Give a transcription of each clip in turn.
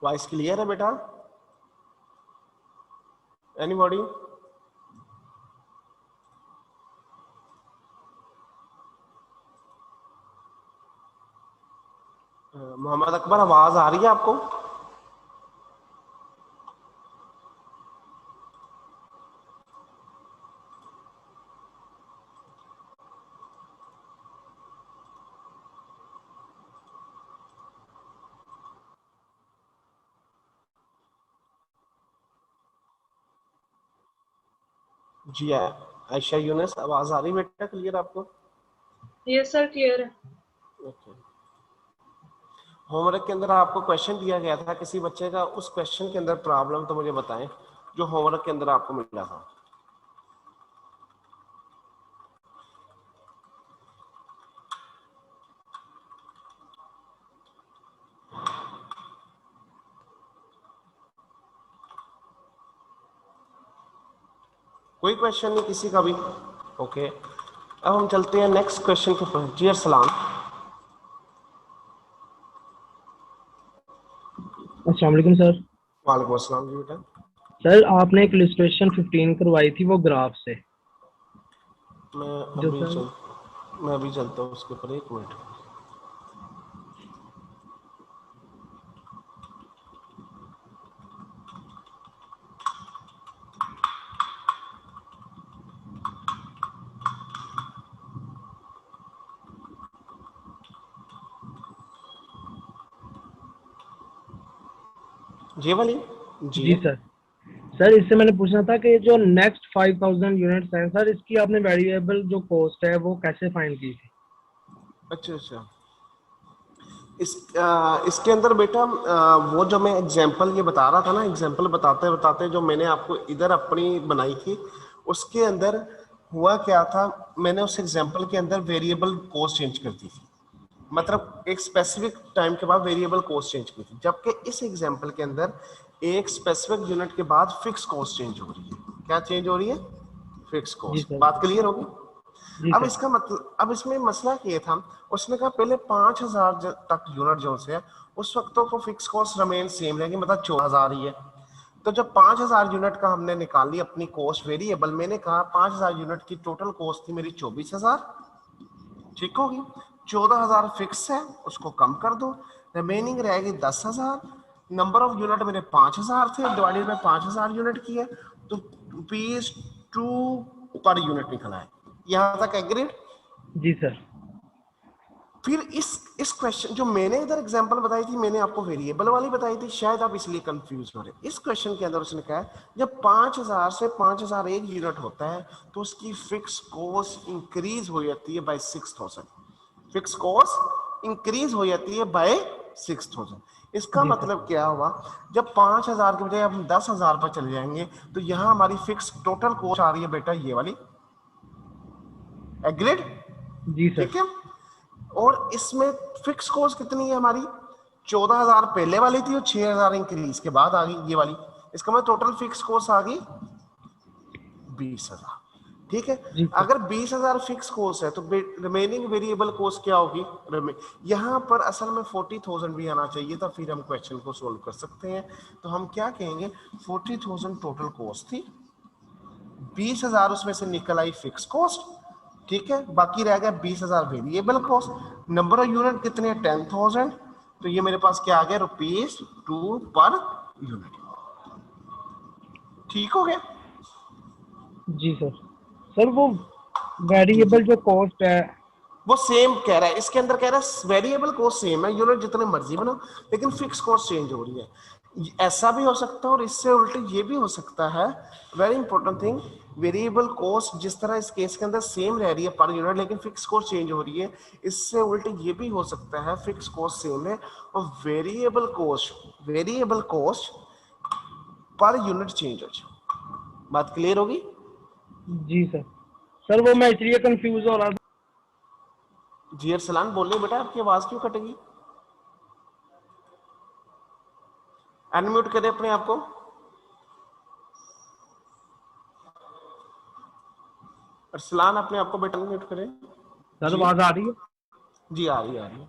Voice clear है बेटा? Anybody? Mohammad Akbar, आवाज आ रही है आपको? जी आयशा यूनुस, आवाज आ रही बेटा क्लियर आपको? यस सर, क्लियर है। ओके। होमवर्क के अंदर आपको क्वेश्चन दिया गया था किसी बच्चे का, उस क्वेश्चन के अंदर प्रॉब्लम तो मुझे बताएं जो होमवर्क के अंदर आपको मिला था। कोई क्वेश्चन नहीं किसी का भी? ओके, अब हम चलते हैं नेक्स्ट क्वेश्चन के ऊपर। जी सलाम। अस्सलाम वालेकुम सर। वालेकुम अस्सलाम जी बेटा। सर आपने एक इलस्ट्रेशन 15 करवाई थी, वो ग्राफ से। मैं जो अभी सर मैं अभी चलता हूँ उसके ऊपर, एक मिनट। ये वाली? जी सर। सर इससे मैंने पूछना था कि जो नेक्स्ट 5000 यूनिट्स हैं सर, इसकी आपने वेरिएबल जो कॉस्ट है वो कैसे फाइंड की थी? अच्छा अच्छा, इसके अंदर बेटा वो जो मैं एग्जांपल ये बता रहा था ना, एग्जांपल बताते बताते जो मैंने आपको इधर अपनी बनाई थी, उसके अंदर हुआ क्या था, मैंने उस एग्जांपल के अंदर वेरिएबल कॉस्ट चेंज कर दी थी। मतलब एक स्पेसिफिक टाइम के बाद वेरिएबल कॉस्ट चेंज की थी, जबकि इस एग्जांपल के अंदर एक स्पेसिफिक यूनिट के बाद फिक्स कॉस्ट चेंज हो रही है। क्या चेंज हो रही है? फिक्स जी कॉस्ट। सर। बात क्लियर होगी? जी अब सर। इसका मतलब, अब इसमें मसला ये था, उसने कहा पहले 5000 तक यूनिट जो से है उस वक्त तो फिक्स कॉस्ट रमेन सेम रहेगी, मतलब 14,000 ही है। तो जब 5000 यूनिट का हमने निकाल ली अपनी कॉस्ट वेरिएबल, मैंने कहा 5000 यूनिट की टोटल कॉस्ट थी मेरी 24,000, ठीक होगी। 14,000 फिक्स है, उसको कम कर दो, रिमेनिंग रहेगी 10,000। नंबर ऑफ यूनिट मेरे 5000 थे, डिवाइडेड बाय 5000 यूनिट की है, तो रुपीज 2 पर यूनिट निकला है। यहां तक एग्रीड? जी सर। फिर इस क्वेश्चन जो मैंने इधर एग्जांपल बताई थी, मैंने आपको वेरिएबल वाली बताई थी, शायद आप इसलिए कंफ्यूज हो रहे। इस क्वेश्चन के अंदर उसने कहा जब 5000 से 5001 यूनिट होता है तो उसकी फिक्स कॉस्ट इंक्रीज हो जाती है बाय 6000। फिक्स कॉस्ट इंक्रीज हो जाती है बाय 6000। इसका जी सर। मतलब क्या हुआ, जब 5000 के बजाय हम 10,000 पर चले जाएंगे तो यहां हमारी फिक्स टोटल कॉस्ट आ रही है बेटा ये वाली। एग्रीड? जी सर। ठीक है। और इसमें फिक्स कॉस्ट कितनी है हमारी? 14,000 पहले वाली थी और 6,000 इंक्रीज के बाद आ गई ये वाली। इसका मतलब टोटल फिक्स कॉस्ट आ गई 20,000। ठीक है। जी सर। अगर 20,000 फिक्स कॉस्ट है तो रिमेनिंग वेरिएबल कॉस्ट क्या होगी? यहां पर असल में 40,000 भी आना चाहिए था, फिर हम क्वेश्चन को सोल्व कर सकते हैं। तो हम क्या कहेंगे, 40,000 टोटल कॉस्ट थी, 20,000 उसमें से निकल आई फिक्स कॉस्ट, ठीक है, बाकी रह गया 20,000 variable cost. Number of unit कितने हैं? 10,000। तो ये मेरे पास क्या आ गया, ₹2 पर यूनिट। ठीक हो गया? जी सर। सर वो जी जी, वेरिएबल जो कॉस्ट है। वो सेम कह रहा है, इसके अंदर कह रहा है वेरिएबल कॉस्ट सेम है, यूनिट जितने मर्जी बनाओ, लेकिन फिक्स कॉस्ट चेंज हो रही है। ऐसा भी हो सकता है और इससे उल्टे ये भी हो सकता है, very important thing, variable cost जिस तरह इस केस के अंदर सेम रह रही है पर यूनिट, लेकिन फिक्स कॉस्ट चेंज हो रही है। इससे उल्टे ये भी हो सकता है फिक्स कॉस्ट सेम है और variable cost per unit change हो जाए। बात क्लियर होगी? जी सर। सर वो मैं इसलिए कंफ्यूज हो रहा था। जी अरसलान बोलिए बेटा, आपकी आवाज क्यों कटेगी? अनम्यूट करें अपने आप को। अरसलान अपने आप को बेटा अनम्यूट करें। सर जी आवाज आ रही है? जी, आ रही है, आ रही है।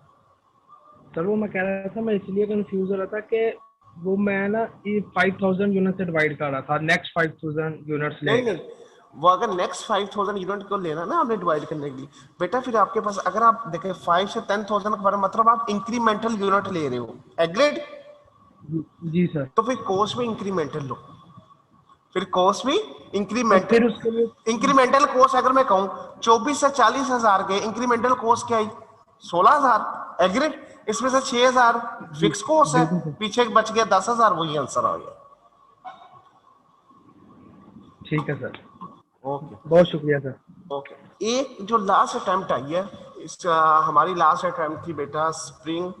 सर वो मैं कह रहा था, मैं इसलिए कंफ्यूज हो रहा था कि वो मैं ना ये 5000 यूनिट से डिवाइड कर रहा था, नेक्स्ट 5000 यूनिट्स नहीं लेकर। नहीं, वो अगर नेक्स्ट 5000 यूनिट को लेना ना आपने डिवाइड करने के लिए, बेटा फिर आपके पास अगर आप देखें 5 से 10,000 का मतलब आप इंक्रीमेंटल यूनिट ले रहे हो, एग्रीड? जी सर। तो फिर कॉस्ट भी इंक्रीमेंटल लो, फिर कॉस्ट भी तो इंक्रीमेंटल। फिर उसके लिए इंक्रीमेंटल कॉस्ट अगर मैं कहूं 24 से 40,000 के इंक्रीमेंटल कॉस्ट क्या आई? 16,000, एग्रीड? इसमें से 6,000 जी फिक्स कॉस्ट है, बिल्कुल सर। पीछे बच गया 10,000, वही आंसर आ गया। ठीक है सर, ओके बहुत शुक्रिया सर। ओके। एक जो लास्ट अटेम्प्ट आई है, इस हमारी लास्ट अटेम्प्ट थी बेटा स्प्रिंग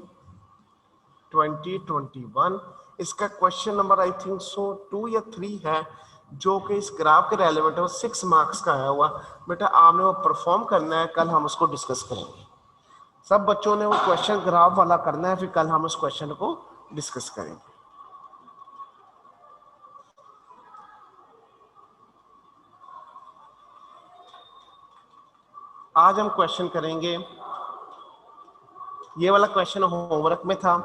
2021। इसका question number I think so 2 या 3 है, जो कि इस ग्राफ के रेलेवेंट है, वो 6 मार्क्स का आया हुआ। बेटा आपने वो परफॉर्म करना है, कल हम उसको डिस्कस करेंगे। सब बच्चों ने वो क्वेश्चन ग्राफ वाला करना है, फिर कल हम उस क्वेश्चन को डिस्कस करेंगे। आज हम क्वेश्चन करेंगे, ये वाला क्वेश्चन होमवर्क में था,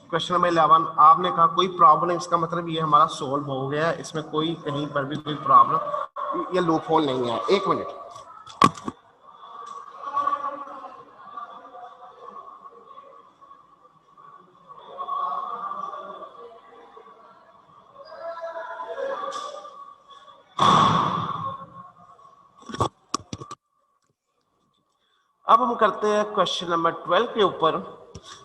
क्वेश्चन नंबर 11। आपने कहा कोई प्रॉब्लम, इसका मतलब ये हमारा सोल्व हो गया है, इसमें कोई कहीं पर भी कोई प्रॉब्लम या लूप होल नहीं है। एक मिनट, अब हम करते हैं क्वेश्चन नंबर 12 के ऊपर।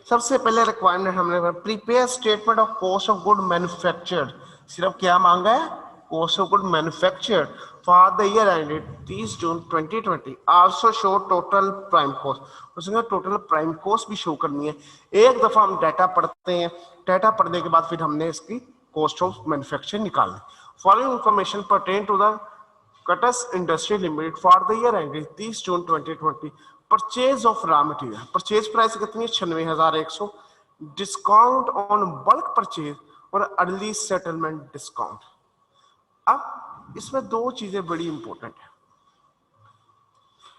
सबसे पहले रिक्वायरमेंट हमने prepare statement of cost of good manufactured. सिर्फ क्या मांगा है? Cost of good manufactured for the year ended 30 June 2020। Also show total prime cost. उसमें टोटल प्राइम कॉस्ट भी शो करनी है। एक दफा हम डाटा पढ़ते हैं, डाटा पढ़ने के बाद फिर हमने इसकी कॉस्ट ऑफ मैन्युफैक्चर निकालनी। Following information pertain to the Cutters Industry Limited for the year ended 30 June 2020। Purchase of raw material, purchase price कितनी है? 96,100। डिस्काउंट ऑन बल्क परचेज और अर्ली सेटलमेंट डिस्काउंट। अब इसमें दो चीजें बड़ी इंपॉर्टेंट है।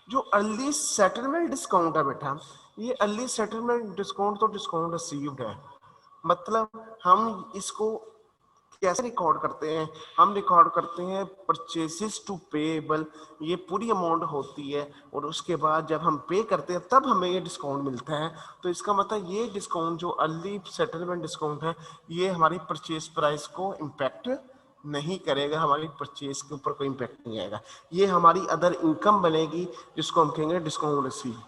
जो अर्ली सेटलमेंट डिस्काउंट है बेटा, ये अर्ली सेटलमेंट डिस्काउंट तो डिस्काउंट रिसीव्ड है, मतलब हम इसको कैसे रिकॉर्ड करते हैं? हम रिकॉर्ड करते हैं परचेसेस टू पेएबल, ये पूरी अमाउंट होती है और उसके बाद जब हम पे करते हैं तब हमें ये डिस्काउंट मिलता है। तो इसका मतलब ये डिस्काउंट जो अर्ली सेटलमेंट डिस्काउंट है, ये हमारी परचेज प्राइस को इम्पैक्ट नहीं करेगा, हमारी परचेज के ऊपर कोई इम्पैक्ट नहीं आएगा। ये हमारी अदर इनकम बनेगी, जिसको हम कहेंगे डिस्काउंट रिसीव।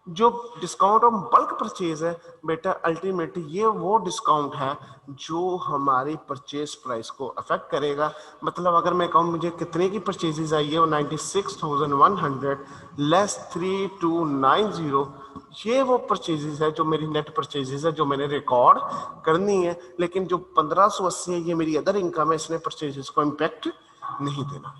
जो डिस्काउंट ऑफ बल्क परचेज है बेटा, अल्टीमेटली ये वो डिस्काउंट है जो हमारी परचेज प्राइस को अफेक्ट करेगा। मतलब अगर मैं कहूँ मुझे कितने की परचेजेज आई है, वो 96,100 लेस 3290, ये वो परचेजेज है जो मेरी नेट परचेजेज है, जो मैंने रिकॉर्ड करनी है। लेकिन जो 1580 है, ये मेरी अदर इनकम है, इसने परचेजेज को इम्पैक्ट नहीं देना।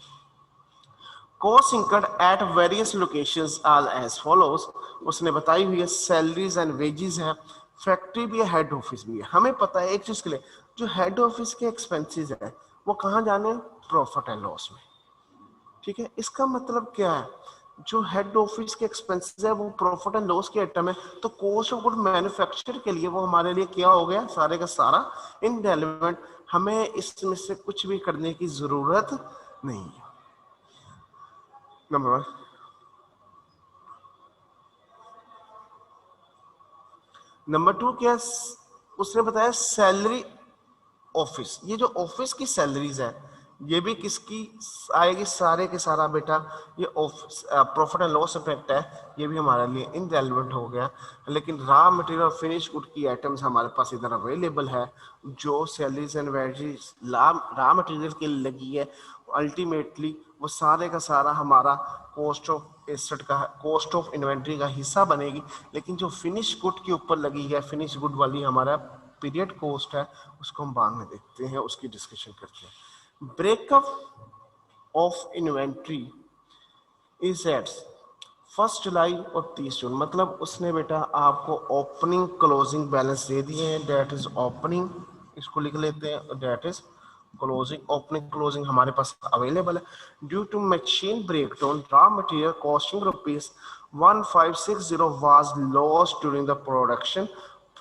Cost incurred at various locations are as follows. उसने बताई हुई है सैलरीज एंड वेजेस है, फैक्ट्री भी है, हेड ऑफिस भी है। हमें पता है एक चीज के लिए, जो हेड ऑफिस के एक्सपेंसेस है वो कहाँ जाने? प्रॉफिट एंड लॉस में। ठीक है, इसका मतलब क्या है? जो हेड ऑफिस के एक्सपेंसेस है वो प्रॉफिट एंड लॉस के आइटम है, तो कॉस्ट ऑफ गुड मैन्युफैक्चर के लिए वो हमारे लिए क्या हो गया? सारे का सारा इनरेलेवेंट। हमें इसमें से कुछ भी करने की जरूरत नहीं है। नंबर 1। नंबर 2 क्या? उसने बताया सैलरी ऑफिस। ये जो ऑफिस की सैलरीज है, ये भी किसकी आएगी? सारे के सारा बेटा ये office profit and loss effect है, ये भी हमारे लिए इनरेलेवेंट हो गया। लेकिन रॉ मटेरियल और फिनिश गुड की आइटम्स हमारे पास इधर अवेलेबल है, जो salaries and wages raw material के लिए लगी है, अल्टीमेटली वो सारे का सारा हमारा कॉस्ट ऑफ एसेट का, कॉस्ट ऑफ इन्वेंट्री का हिस्सा बनेगी। लेकिन जो फिनिश गुड के ऊपर लगी है, फिनिश गुड वाली हमारा पीरियड कॉस्ट है, उसको हम बाद में देखते हैं, उसकी डिस्कशन करते हैं। Breakup of inventory is at 1 July और 30 जून। मतलब उसने बेटा आपको ओपनिंग क्लोजिंग बैलेंस दे दिए हैं, डेट इज ओपनिंग, इसको लिख लेते हैं, date is closing. Opening closing हमारे पास अवेलेबल है। Due to machine breakdown raw material costing rupees 1560 was lost during the production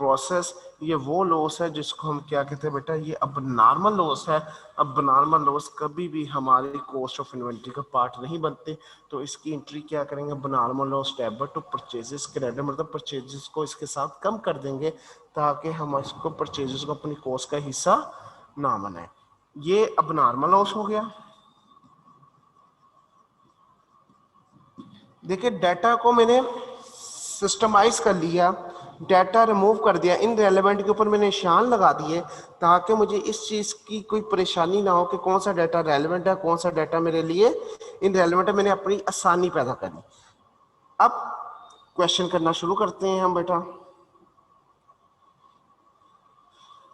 process, ये वो लॉस है जिसको हम क्या कहते हैं बेटा, ये अब नॉर्मल लॉस है। अब नॉर्मल लॉस कभी भी हमारी कॉस्ट ऑफ इन्वेंट्री का पार्ट नहीं बनते, तो इसकी एंट्री क्या करेंगे, अब normal loss debit to purchases credit, मतलब परचेजेस को इसके साथ कम कर देंगे ताकि हम इसको परचेजेस को अपनी कॉस्ट का हिस्सा ना बनाए। ये अब नॉर्मल लॉस हो गया। देखिए डाटा को मैंने सिस्टमाइज कर लिया, डाटा रिमूव कर दिया, इन रेलेवेंट के ऊपर मैंने निशान लगा दिए ताकि मुझे इस चीज़ की कोई परेशानी ना हो कि कौन सा डाटा रेलेवेंट है, कौन सा डाटा मेरे लिए इनरेलेवेंट है। मैंने अपनी आसानी पैदा करी। अब क्वेश्चन करना शुरू करते हैं हम बेटा।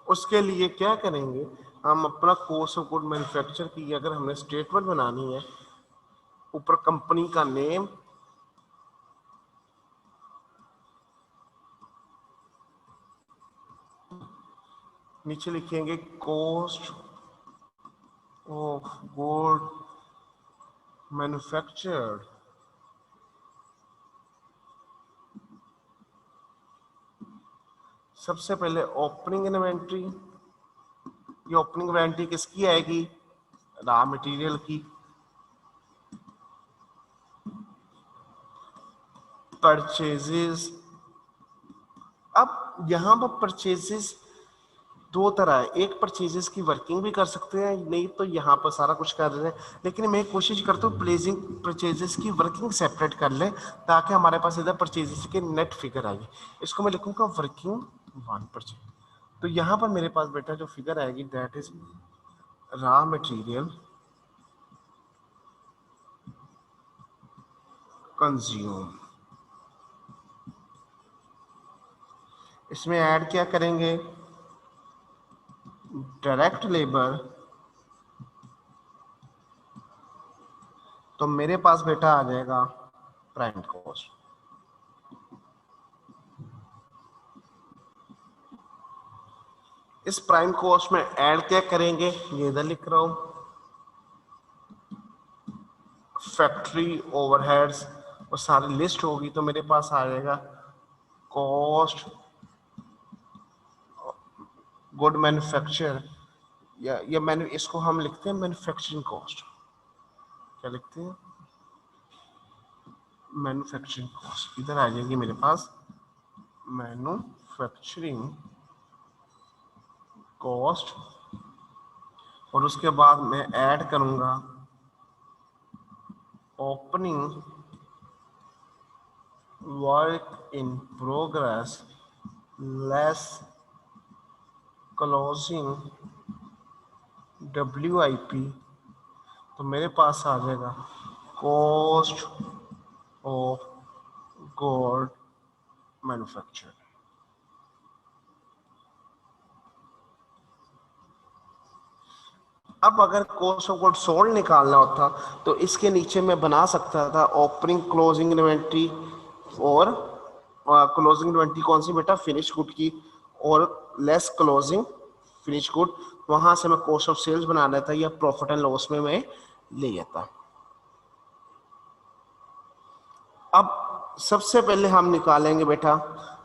उसके लिए क्या करेंगे, हम अपना कॉस्ट ऑफ गुड मैन्युफैक्चर की अगर हमने स्टेटमेंट बनानी है, ऊपर कंपनी का नेम, नीचे लिखेंगे कॉस्ट ऑफ गुड मैन्युफैक्चर्ड, सबसे पहले ओपनिंग इन्वेंट्री। ये ओपनिंग इन्वेंट्री किसकी आएगी, रॉ मटेरियल की। परचेजेस, अब यहां पर परचेजेस दो तरह है, एक परचेजेस की वर्किंग भी कर सकते हैं, नहीं तो यहाँ पर सारा कुछ कर रहे हैं, लेकिन मैं कोशिश करता हूँ प्लेजिंग परचेजेस की वर्किंग सेपरेट कर लें ताकि हमारे पास इधर परचेजेस के नेट फिगर आएगी। इसको मैं लिखूंगा वर्किंग 1%। तो यहाँ पर मेरे पास बेटा जो फिगर आएगी that is raw material consume. इसमें ऐड क्या करेंगे, डायरेक्ट लेबर, तो मेरे पास बेटा आ जाएगा प्राइम कॉस्ट। इस प्राइम कॉस्ट में ऐड क्या करेंगे, ये इधर लिख रहा हूं, फैक्ट्री ओवरहेड्स और सारी लिस्ट होगी, तो मेरे पास आ जाएगा कॉस्ट गुड मैन्युफैक्चर, या मैन्यू, इसको हम लिखते हैं मैन्युफैक्चरिंग कॉस्ट। क्या लिखते हैं, मैन्युफैक्चरिंग कॉस्ट। इधर आ जाएगी मेरे पास मैन्युफैक्चरिंग कॉस्ट, और उसके बाद मैं ऐड करूंगा opening work in progress less closing WIP, तो मेरे पास आ जाएगा कॉस्ट ऑफ गुड मैन्युफैक्चर। अब अगर कॉस्ट ऑफ गुड सोल्ड निकालना होता तो इसके नीचे मैं बना सकता था ओपनिंग क्लोजिंग इन्वेंट्री, और क्लोजिंग इन्वेंट्री कौन सी बेटा, फिनिश गुड की, और लेस क्लोजिंग फिनिश गुड, वहां से मैं कॉस्ट ऑफ सेल्स बना लेता या प्रॉफिट एंड लॉस में मैं ले जाता। अब सबसे पहले हम निकालेंगे बेटा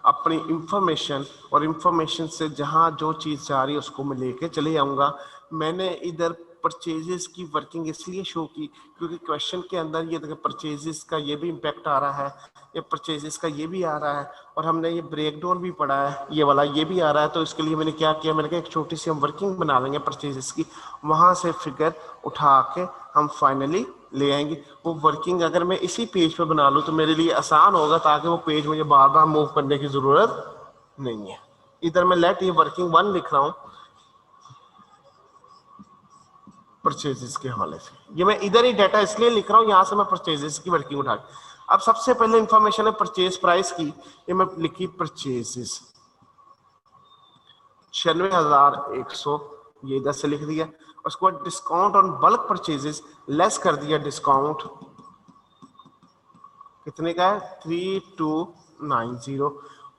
अपनी इंफॉर्मेशन, और इंफॉर्मेशन से जहां जो चीज जा रही है उसको मैं लेके चले जाऊंगा। मैंने इधर परचेजेस की वर्किंग इसलिए शो की क्योंकि क्वेश्चन के अंदर ये देखिए परचेजेस का ये भी इम्पैक्ट आ रहा है, ये परचेजेस का ये भी आ रहा है, और हमने ये ब्रेक डाउन भी पढ़ा है, ये वाला ये भी आ रहा है। तो इसके लिए मैंने क्या किया, मैंने कहा एक छोटी सी हम वर्किंग बना लेंगे परचेजेस की, वहां से फिगर उठा के हम फाइनली ले आएंगे। वो वर्किंग अगर मैं इसी पेज पे बना लूँ तो मेरे लिए आसान होगा, ताकि वो पेज मुझे बार बार मूव करने की जरूरत नहीं है। इधर मैं लेट ये वर्किंग 1 लिख रहा हूँ परचेजेस के हवाले से, ये मैं इधर ही डाटा इसलिए लिख रहा हूँ, यहां से मैं परचेजेस की वर्किंग उठा। अब सबसे पहले इंफॉर्मेशन है परचेज प्राइस की, ये मैं लिखी परचेजेस 96,100, ये इधर से लिख दिया। उसके बाद discount on bulk purchases less कर दिया, डिस्काउंट कितने का है 3290।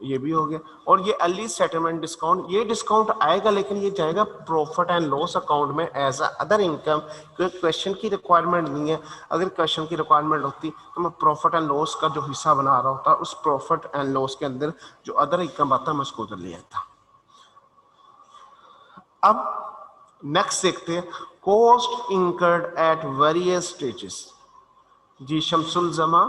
ये भी हो गया। और ये अर्ली सेटलमेंट डिस्काउंट, ये डिस्काउंट आएगा लेकिन ये जाएगा प्रॉफिट एंड लॉस अकाउंट में एज अ अदर इनकम, क्योंकि क्वेश्चन की रिक्वायरमेंट नहीं है। अगर क्वेश्चन की रिक्वायरमेंट होती तो मैं प्रॉफिट एंड लॉस का जो हिस्सा बना रहा होता, उस प्रॉफिट एंड लॉस के अंदर जो अदर इनकम आता मैं उसको उधर ले आता। अब नेक्स्ट देखते हैं cost incurred at various stages. जी शमसुल जमा।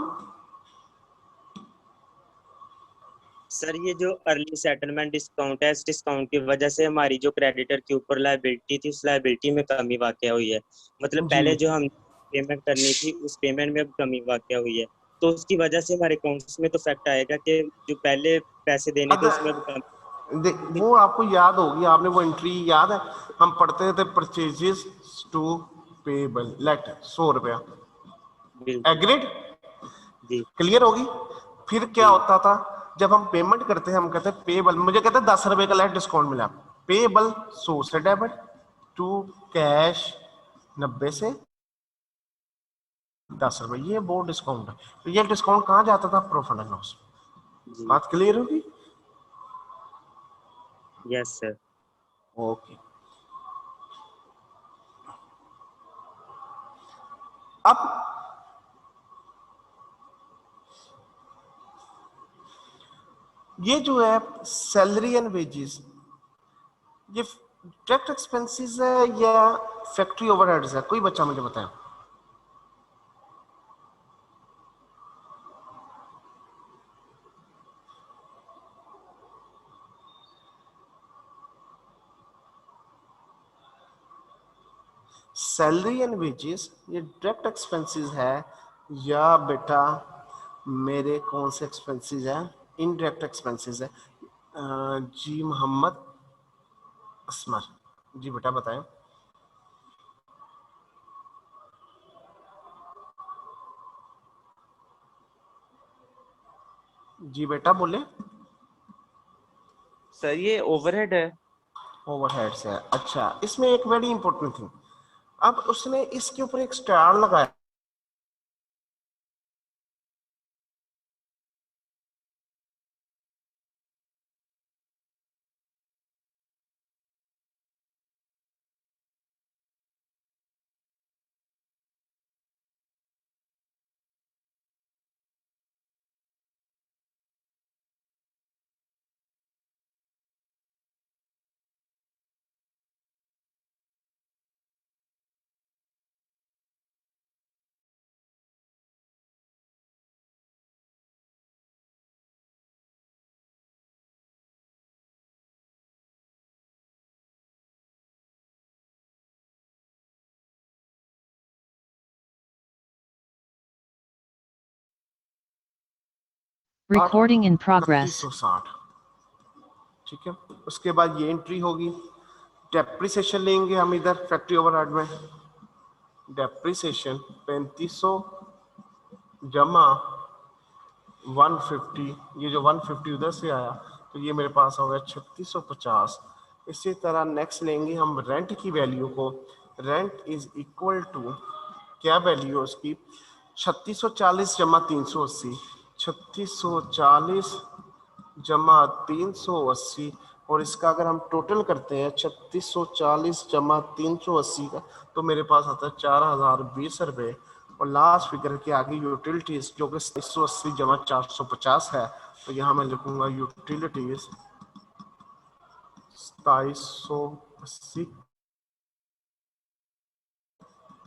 सर ये जो अर्ली सेटलमेंट डिस्काउंट है, इस डिस्काउंट की वजह से हमारी जो क्रेडिटर के ऊपर लायबिलिटी थी, उस लायबिलिटी में कमी वाक़या हुई है। मतलब जी पहले जो हम पेमेंट करनी थी उस पेमेंट में अब कमी वाक़या हुई है, तो उसकी वजह से हमारे अकाउंट्स में तो फैक्ट आएगा कि जो पहले पैसे देने थे उसमें अब कमी। वो आपको याद होगी, आपने वो एंट्री याद है, हम पढ़ते थे परचेजेस टू पेबल लेट 100 रुपया, बिल्कुल एग्रीड, जी क्लियर होगी। फिर क्या जी होता था, जब हम पेमेंट करते हैं हम कहते हैं पेबल, मुझे कहते हैं 10 रुपए का लेट डिस्काउंट मिला, पेबल 100 से डेबिट टू कैश 90 से 10 रुपए, ये वो डिस्काउंट है। तो ये डिस्काउंट कहाँ जाता था, प्रॉफिट एंड लॉस। जी बात क्लियर होगी। Yes sir. ओके, अब ये जो है सैलरी एंड वेजेस, ये डायरेक्ट एक्सपेंसेस है या फैक्ट्री ओवरहेड्स है, कोई बच्चा मुझे बताए। सैलरी एंड वेजेस ये डायरेक्ट एक्सपेंसेस है या बेटा मेरे कौन से एक्सपेंसेस है, इनडायरेक्ट एक्सपेंसेस है। जी मोहम्मद असमर, जी बेटा बताएं। जी बेटा बोले। सर ये ओवरहेड है। ओवरहेड्स है, अच्छा। इसमें एक वेरी इंपॉर्टेंट थिंग, अब उसने इसके ऊपर एक स्टार लगाया, Recording in progress. 3160, ठीक है। उसके बाद ये एंट्री होगी, डेप्रिसिएशन लेंगे हम इधर फैक्ट्री ओवरहेड में, डेप्रिसिएशन 3500 जमा 150, ये जो 150 उधर से आया तो ये मेरे पास हो गया 3650। इसी तरह नेक्स्ट लेंगे हम रेंट की वैल्यू को, रेंट इज इक्वल टू क्या वैल्यू है उसकी, 3640 जमा 380, 3640 जमा 380, और इसका अगर हम टोटल करते हैं 3640 जमा 380 का, तो मेरे पास आता है 4020 रुपये। और लास्ट फिगर के आगे यूटिलिटीज जो कि 180 जमा 450 है, तो यहाँ मैं लिखूंगा यूटिलिटीज 2780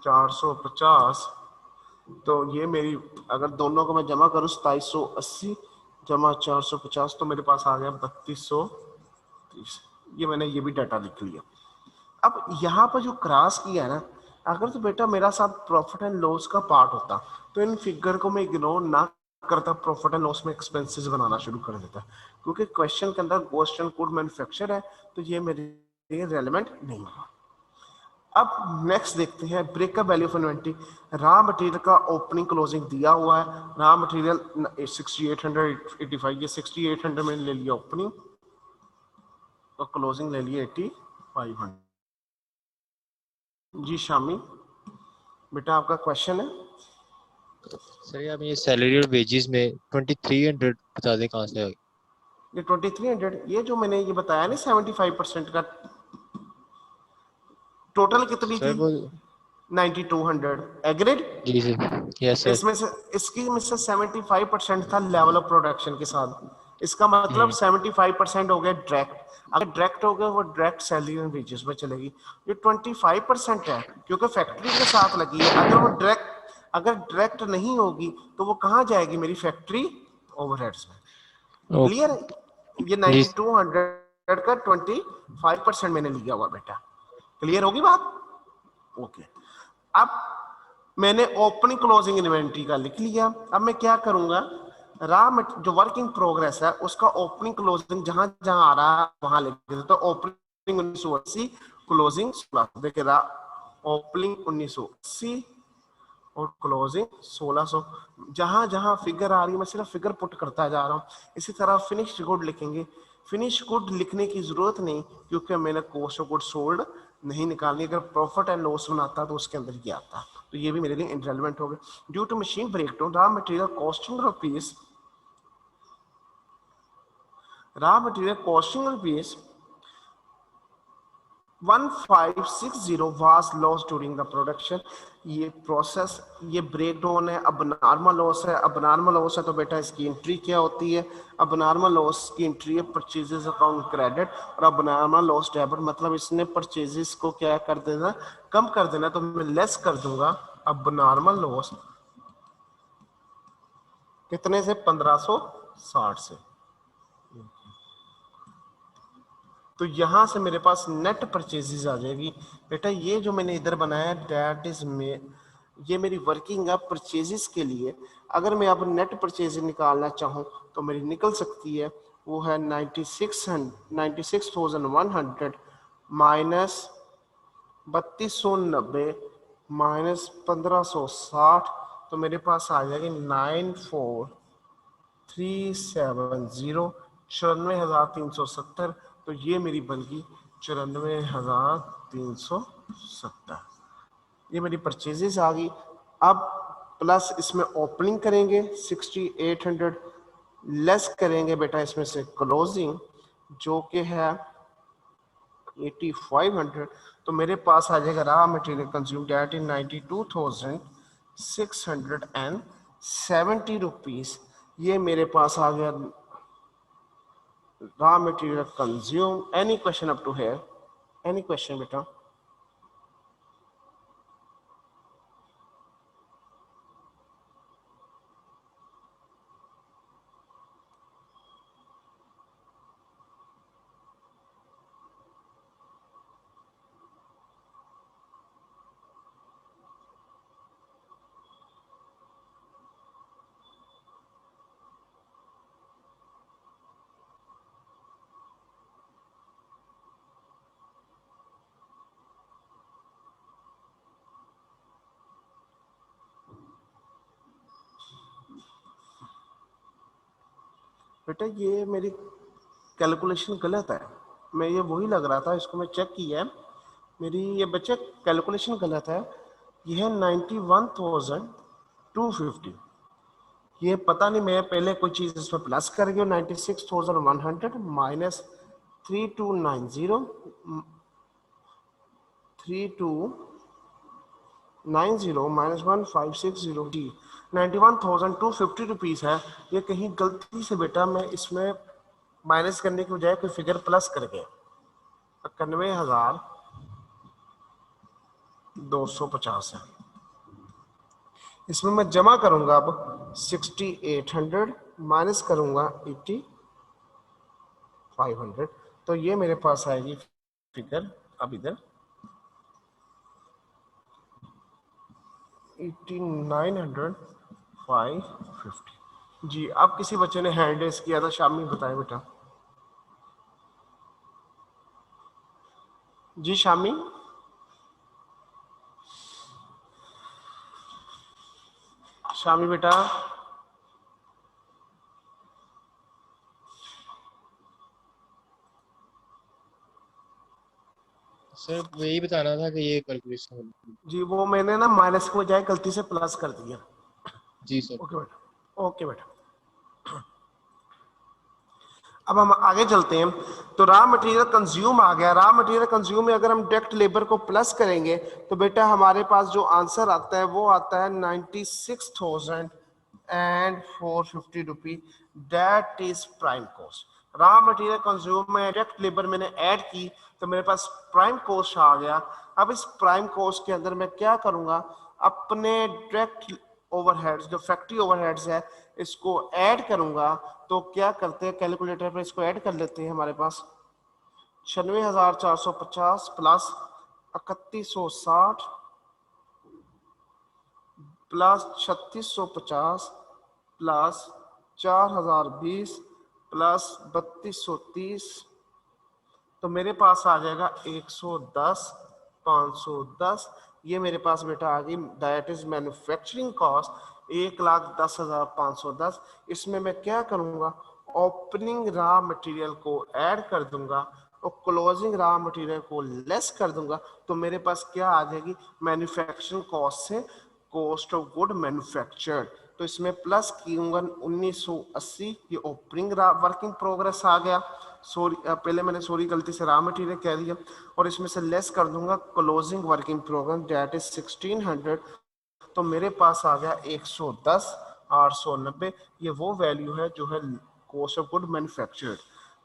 450। तो ये मेरी अगर दोनों को मैं जमा करूँ 2780 जमा 450, तो मेरे पास आ गया 3230। ये मैंने ये भी डाटा लिख लिया। अब यहाँ पर जो क्रॉस किया है ना, अगर तो बेटा मेरा साथ प्रॉफिट एंड लॉस का पार्ट होता तो इन फिगर को मैं इग्नोर ना करता, प्रॉफिट एंड लॉस में एक्सपेंसेस बनाना शुरू कर देता, क्योंकि क्वेश्चन के अंदर कॉस्ट एंड गुड मैन्युफैक्चर है, तो ये मेरे लिए रेलेवेंट नहीं हुआ। अब नेक्स्ट देखते हैं breakup value of inventory. Raw material का ओपनिंग क्लोजिंग दिया हुआ है, रॉ मटेरियल 6885, ये 6800 में ले लिया ओपनिंग और क्लोजिंग ले लिया 8500। जी शामी बेटा आपका क्वेश्चन है। सर ये आप ये सैलरी और वेजेस में 2300 बता दें कहाँ से आ गई। ये 2300, ये जो मैंने ये बताया ना 75% का, टोटल कितनी सर थी? वो 9200। एग्रीड? जी सर, यस सर। इसमें से इसकी में से 75% था लेवल ऑफ प्रोडक्शन के साथ। इसका मतलब 75% हो गया डायरेक्ट। अगर डायरेक्ट हो गया वो डायरेक्ट सैलरी एंड वेजेस में चलेगी। ये 25% है क्योंकि फैक्ट्री के साथ लगी है। अगर डायरेक्ट नहीं होगी तो वो कहाँ जाएगी? मेरी फैक्ट्री ओवरहेड्स में। क्लियर है? ये जी 9200 का 25% मैंने लिया हुआ बेटा। क्लियर होगी बात? ओके। अब मैंने ओपनिंग क्लोजिंग इन्वेंट्री का लिख लिया। अब मैं क्या करूंगा, जो वर्क इन प्रोग्रेस है उसका ओपनिंग क्लोजिंग जहां जहां आ रहा है वहां लिख देते। तो ओपनिंग 1980, क्लोजिंग 1600। देखिए ओपनिंग 1980 और क्लोजिंग 1600। जहां जहां फिगर आ रही है मैं सिर्फ फिगर पुट करता जा रहा हूं। इसी तरह फिनिश्ड गुड लिखेंगे। फिनिश गुड लिखने की जरूरत नहीं क्योंकि मैंने कॉस्ट ऑफ गुड सोल्ड नहीं निकालनी। अगर प्रॉफिट एंड लॉस बनाता तो उसके अंदर ये आता, तो ये भी मेरे लिए इनरेलेवेंट हो गया। Due to machine breakdown raw material costing rupees 1560 was lost during the production। ये प्रोसेस, ये ब्रेक डाउन है। अब नॉर्मल लॉस है। अब नॉर्मल लॉस है तो बेटा इसकी एंट्री क्या होती है? अब नॉर्मल लॉस की एंट्री है परचेजेस अकाउंट क्रेडिट, और अब नॉर्मल लॉस डेबिट। मतलब इसने परचेजेस को क्या कर देना? कम कर देना। तो मैं लेस कर दूंगा अब नॉर्मल लॉस कितने से? 1560 से। तो यहां से मेरे पास नेट परचेजेस आ जाएगी। बेटा ये जो मैंने इधर बनाया दैट इज ये मेरी वर्किंग है परचेजेस के लिए। अगर मैं अब नेट परचेज निकालना चाहूँ तो मेरी निकल सकती है। वो है 96,100 माइनस 3290 माइनस 1560। तो मेरे पास आ जाएगी 94370, 94,370। तो ये मेरी बन गई 94,370। ये मेरी परचेजेस आ गई। अब प्लस इसमें ओपनिंग करेंगे 6800, लेस करेंगे बेटा इसमें से क्लोजिंग जो कि है 8500। तो मेरे पास आ जाएगा रॉ मटेरियल कंज्यूम डेट इन 92,670 रुपीज। ये मेरे पास आ गया raw material consume। any question up to here? any question beta? बेटा ये मेरी कैलकुलेशन गलत है। मैं ये वही लग रहा था, इसको मैं चेक किया है, मेरी ये बच्चे कैलकुलेशन गलत है। ये है 91,250। ये पता नहीं मैं पहले कोई चीज़ इसमें प्लस कर गया। 96,100 माइनस 3290 3290 माइनस 1560 जी 91,250 रुपीज़ है। ये कहीं गलती से बेटा मैं इसमें माइनस करने की बजाय कोई फिगर प्लस कर गया। 91,250 है। इसमें मैं जमा करूंगा अब 6800 माइनस करूंगा 8500। तो ये मेरे पास आएगी फिगर अब इधर 89,550 जी। अब किसी बच्चे ने हैंड रेस किया था, शामी बताए बेटा। जी शामी। शामी बेटा। सर यही बताना था कि ये कैलकुलेशन। जी वो मैंने ना माइनस की बजाय गलती से प्लस कर दिया। जी सर। ओके बेटा, ओके बेटा। अब हम आगे चलते हैं। तो रॉ मटेरियल कंज्यूम आ गया। रॉ मटेरियल कंज्यूम में अगर हम डायरेक्ट लेबर को प्लस करेंगे तो बेटा हमारे पास जो आंसर आता है वो आता है 96,450 rupee. That is prime cost. Raw material consume में डायरेक्ट लेबर मैंने ऐड की तो मेरे पास प्राइम कॉस्ट आ गया। अब इस प्राइम कॉस्ट के अंदर मैं क्या करूंगा, अपने डायरेक्ट ओवरहेड्स जो फैक्ट्री ओवरहेड्स है इसको ऐड करूंगा। तो क्या करते हैं, कैलकुलेटर पे इसको ऐड कर लेते हैं। हमारे पास 96,450 प्लस 3160 प्लस 3650 प्लस 4020 प्लस 3230, तो मेरे पास आ जाएगा 110 510। ये मेरे पास बेटा आ गई, दैट इज मैन्युफैक्चरिंग कॉस्ट 1,10,510। इसमें मैं क्या करूंगा, ओपनिंग रॉ मटेरियल को ऐड कर दूंगा और क्लोजिंग रॉ मटेरियल को लेस कर दूंगा। तो मेरे पास क्या आ जाएगी, मैन्युफैक्चरिंग कॉस्ट से कॉस्ट ऑफ गुड मैन्युफैक्चर्ड। तो इसमें प्लस कीऊंगा 1980, ये ओपनिंग वर्किंग प्रोग्रेस आ गया। सॉरी पहले मैंने गलती से रॉ मटेरियल कह दिया। और इसमें से लेस कर दूंगा closing working progress that is 1600। तो मेरे पास आ गया 110 890। ये वो वैल्यू है जो है कॉस्ट ऑफ गुड मैन्युफैक्चर्ड।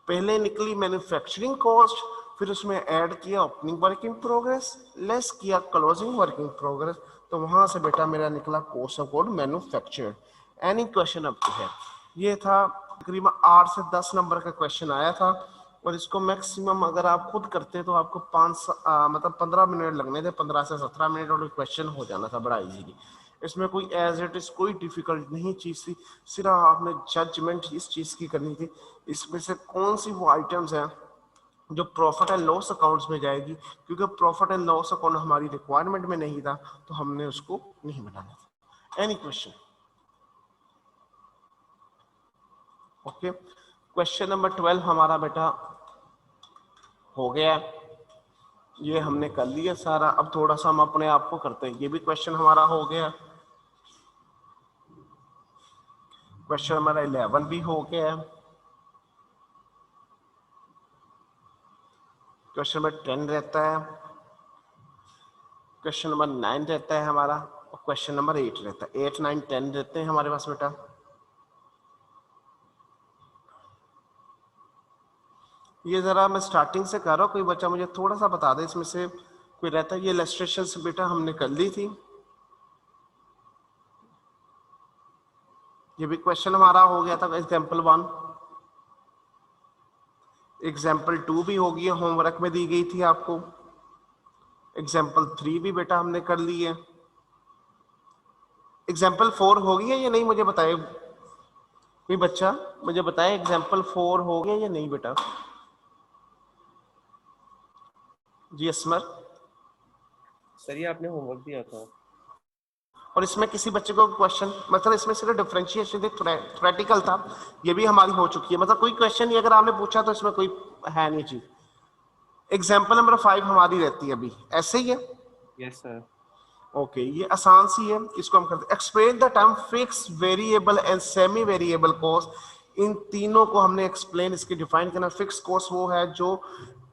पहले निकली मैन्युफैक्चरिंग कॉस्ट, फिर उसमें ऐड किया ओपनिंग वर्किंग प्रोग्रेस, लेस किया क्लोजिंग वर्किंग प्रोग्रेस। तो वहां से बेटा मेरा निकला cost of good manufactured. Any question अब है, ये था तकरीबन 8 से 10 नंबर का क्वेश्चन आया था। और इसको मैक्सिमम अगर आप खुद करते तो आपको 15 मिनट लगने थे, 15 से 17 मिनट और क्वेश्चन हो जाना था बड़ा इजीली। इसमें कोई एज इट इज कोई डिफिकल्ट नहीं चीज थी, सिर्फ आपने जजमेंट इस चीज की करनी थी इसमें से कौन सी वो आइटम्स हैं जो प्रॉफिट एंड लॉस अकाउंट्स में जाएगी। क्योंकि प्रॉफिट एंड लॉस अकाउंट हमारी रिक्वायरमेंट में नहीं था तो हमने उसको नहीं बनाना था। Any question? Okay, question number 12 हमारा बेटा हो गया, ये हमने कर लिया सारा। अब थोड़ा सा हम अपने आप को करते हैं। ये भी क्वेश्चन हमारा हो गया, क्वेश्चन नंबर 11 भी हो गया, क्वेश्चन नंबर 10 रहता है, क्वेश्चन नंबर 9 रहता है हमारा, और क्वेश्चन नंबर 8 रहता है। 8 9 10 रहते हैं हमारे पास बेटा। ये जरा मैं स्टार्टिंग से कर रहा हूँ, कोई बच्चा मुझे थोड़ा सा बता दे इसमें से कोई रहता है। ये इलस्ट्रेशन से बेटा हमने कर ली थी, ये भी क्वेश्चन हमारा हो गया था। एग्जाम्पल 1, एग्जाम्पल 2 भी हो गया, होमवर्क में दी गई थी आपको। एग्जाम्पल 3 भी बेटा हमने कर ली है। एग्जाम्पल 4 हो गई है या नहीं, मुझे बताए कोई बच्चा, मुझे बताए एग्जाम्पल 4 हो गया या नहीं बेटा? जी असमर सर ये आपने होमवर्क दिया था। और इसमें किसी बच्चे को क्वेश्चन, मतलब इसमें सिर्फ डिफरेंशिएशन थ्योरेटिकल था, ये भी हमारी हो चुकी है। मतलब कोई क्वेश्चन नहीं अगर आपने पूछा तो इसमें कोई है नहीं चीज। एग्जाम्पल नंबर 5 हमारी रहती है अभी, ऐसे ही है। Yes sir. ओके, ये आसान सी है, इसको हम करते हैं। Explain the term fix, variable and semi variable cost. इन तीनों को हमने एक्सप्लेन, इसकी डिफाइन करना। फिक्स कॉस्ट वो है जो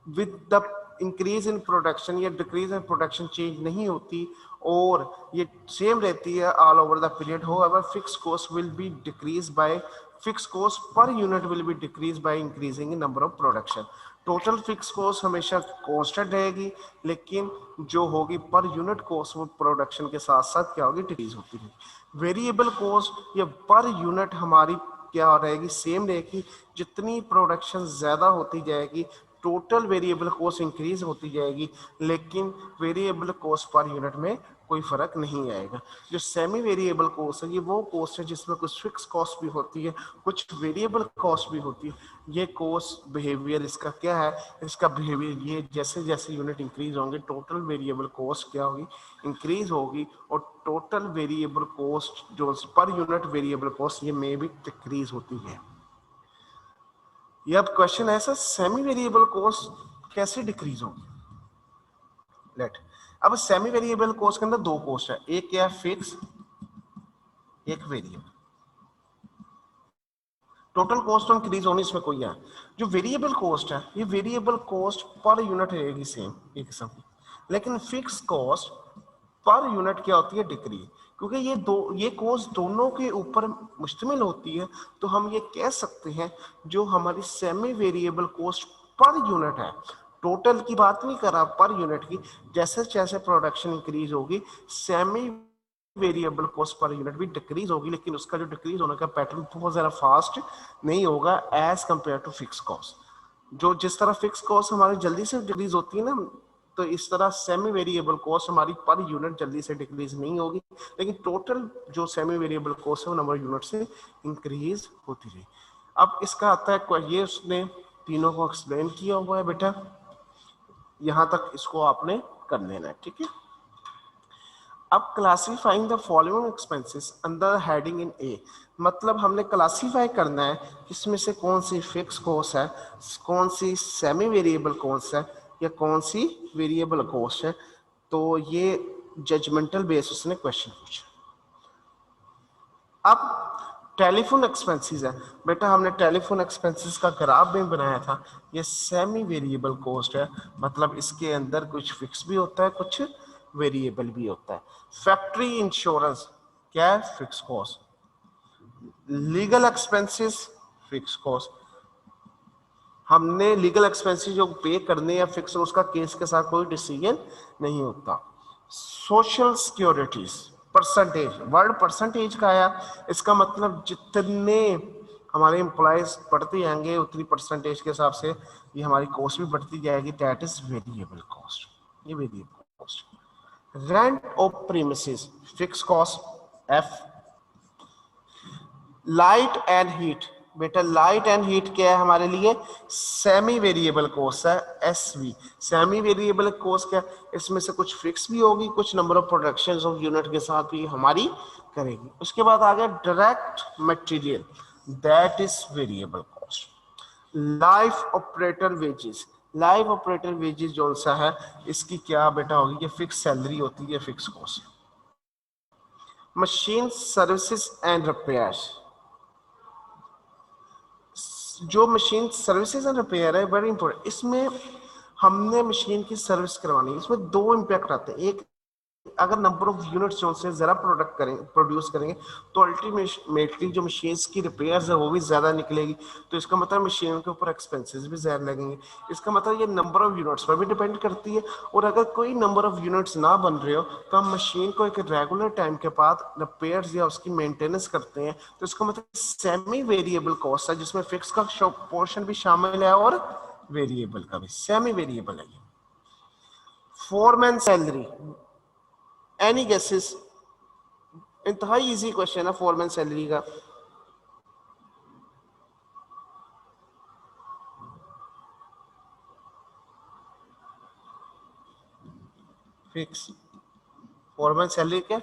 with the increase in production या डिक्रीज इन प्रोडक्शन चेंज नहीं होती और ये सेम रहती है all over the period. However fix cost will be decrease by, fix cost per unit will be decrease by increasing in number of production. Total fix cost हमेशा constant रहेगी, लेकिन जो होगी पर यूनिट कॉस्ट वो production के साथ साथ क्या होगी, डिक्रीज होती रहेगी। वेरिएबल कॉस्ट या पर यूनिट हमारी क्या रहेगी, सेम रहेगी। जितनी प्रोडक्शन ज्यादा होती जाएगी टोटल वेरिएबल कॉस्ट इंक्रीज होती जाएगी, लेकिन वेरिएबल कॉस्ट पर यूनिट में कोई फर्क नहीं आएगा। जो सेमी वेरिएबल कॉस्ट है ये वो कॉस्ट है जिसमें कुछ फिक्स कॉस्ट भी होती है, कुछ वेरिएबल कॉस्ट भी होती है। ये कॉस्ट बिहेवियर इसका क्या है, इसका बिहेवियर ये जैसे जैसे यूनिट इंक्रीज होंगे टोटल वेरिएबल कॉस्ट क्या होगी, इंक्रीज होगी। और टोटल वेरिएबल कॉस्ट जो पर यूनिट वेरिएबल कॉस्ट ये में भी डिक्रीज होती है। ये अब क्वेश्चन है सर, सेमी वेरिएबल कॉस्ट कैसे डिक्रीज होगी। लेट, अब सेमी वेरिएबल कॉस्ट के अंदर दो कॉस्ट है, एक क्या है फिक्स, एक वेरिएबल। टोटल कॉस्ट इंक्रीज होने इसमें कोई है। जो वेरिएबल कॉस्ट है, ये वेरिएबल कॉस्ट पर यूनिट रहेगी सेम एक किस्म की, लेकिन फिक्स कॉस्ट पर यूनिट क्या होती है, डिक्रीज। क्योंकि ये कॉस्ट दोनों के ऊपर मुश्तमिल होती है, तो हम ये कह सकते हैं जो हमारी semi variable cost per unit है, टोटल की बात नहीं कर रहा, पर यूनिट की, जैसे जैसे प्रोडक्शन इंक्रीज होगी semi variable cost per unit भी डिक्रीज होगी, लेकिन उसका जो डिक्रीज होने का पैटर्न बहुत ज़्यादा फास्ट नहीं होगा as compare to fix cost. जो जिस तरह फिक्स कॉस्ट हमारी जल्दी से डिक्रीज होती है ना, तो इस तरह सेमी वेरिएबल कॉस्ट हमारी पर यूनिट जल्दी से डिक्रीज नहीं होगी, लेकिन टोटल जो सेमी वेरिएबल कॉस्ट है वो नंबर यूनिट से इंक्रीज होती रही। अब इसका आता है, ये उसने तीनों को एक्सप्लेन किया हुआ है बेटा, यहां तक इसको आपने कर लेना है, ठीक है। अब classifying the following expenses under heading in a, मतलब हमने क्लासीफाई करना है इसमें से कौन सी फिक्स कॉस्ट है, कौन सी सेमी वेरिएबल कॉस्ट है, या कौन सी वेरिएबल कॉस्ट है। तो ये जजमेंटल बेस उसने क्वेश्चन पूछा। अब टेलीफोन एक्सपेंसेस है बेटा, हमने टेलीफोन एक्सपेंसेस का ग्राफ भी बनाया था, ये सेमी वेरिएबल कॉस्ट है, मतलब इसके अंदर कुछ फिक्स भी होता है, कुछ वेरिएबल भी होता है। फैक्ट्री इंश्योरेंस क्या है, fix cost. Legal expenses fix cost, हमने लीगल एक्सपेंसेस जो पे करने या फिक्स, उसका केस के साथ कोई डिसीजन नहीं होता। Social securities percentage, word percentage का आया, इसका मतलब जितने हमारे एम्प्लॉयज बढ़ते जाएंगे उतनी परसेंटेज के हिसाब से ये हमारी कॉस्ट भी बढ़ती जाएगी, दैट इज वेरिएबल कॉस्ट, ये variable cost. Rent of premises fix cost F. Light and heat बेटा, लाइट एंड हीट क्या है हमारे लिए, सेमी वेरिएबल कॉस्ट है, एसवी। सेमी वेरिएबल कॉस्ट क्या, इसमें से कुछ फिक्स भी होगी, कुछ number of production of unit के साथ भी हमारी करेगी। उसके बाद आ गया direct material, that is variable cost. Life operator wages, life operator wages जो सा है, इसकी क्या बेटा होगी, ये फिक्स सैलरी होती है, fix cost. Machine services and repairs, जो मशीन सर्विसेज एंड रिपेयर है वेरी इंपॉर्टेंट, इसमें हमने मशीन की सर्विस करवानी है, इसमें दो इम्पैक्ट आते हैं। एक, अगर नंबर ऑफ यूनिट्स जो से ज़रा प्रोड्यूस करेंगे तो अल्टीमेटली जो मशीन्स की रिपेयर्स है वो भी ज़्यादा निकलेगी, तो इसका मतलब मशीन के ऊपर एक्सपेंसेस भी ज़्यादा लगेंगे। इसका मतलब ये नंबर ऑफ यूनिट्स पर भी डिपेंड करती है, और अगर कोई नंबर ऑफ यूनिट्स ना बन रहे हो तो हम मशीन को एक रेगुलर टाइम के बाद रिपेयर्स या उसकी मेंटेनेंस करते हैं, तो इसका मतलब सेमी वेरिएबल कॉस्ट है, जिसमें फिक्स का पोर्शन भी शामिल है और वेरिएबल का भी, सेमी वेरिएबल है। फोरमैन सैलरी, एनी गेसेस, इंतहाई इजी क्वेश्चन है फोरमैन सैलरी का। फिक्स फोरमैन सैलरी क्या,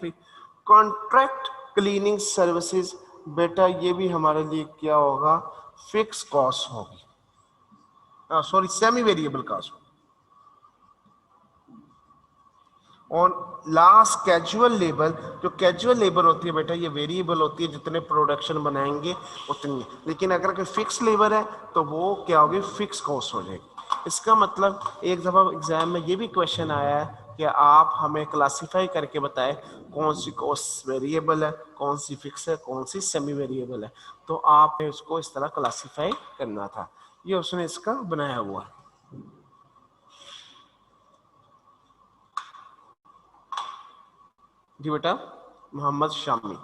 कॉन्ट्रैक्ट क्लीनिंग सर्विसेज बेटा, ये भी हमारे लिए क्या होगा, फिक्स कॉस्ट होगी, सॉरी सेमी वेरिएबल कॉस्ट। और लास्ट कैजुअल लेबर, जो कैजुअल लेबर होती है बेटा ये वेरिएबल होती है, जितने प्रोडक्शन बनाएंगे उतनी, लेकिन अगर कोई फिक्स लेबर है तो वो क्या होगी, फिक्स कॉस्ट हो जाएगी। इसका मतलब एक दफ़ा एग्जाम में ये भी क्वेश्चन आया है कि आप हमें क्लासीफाई करके बताएं कौन सी कॉस्ट वेरिएबल है, कौन सी फिक्स है, कौन सी सेमी वेरिएबल है, तो आपने उसको इस तरह क्लासीफाई करना था, ये उसने इसका बनाया हुआ है। जी बेटा, मोहम्मद शामी।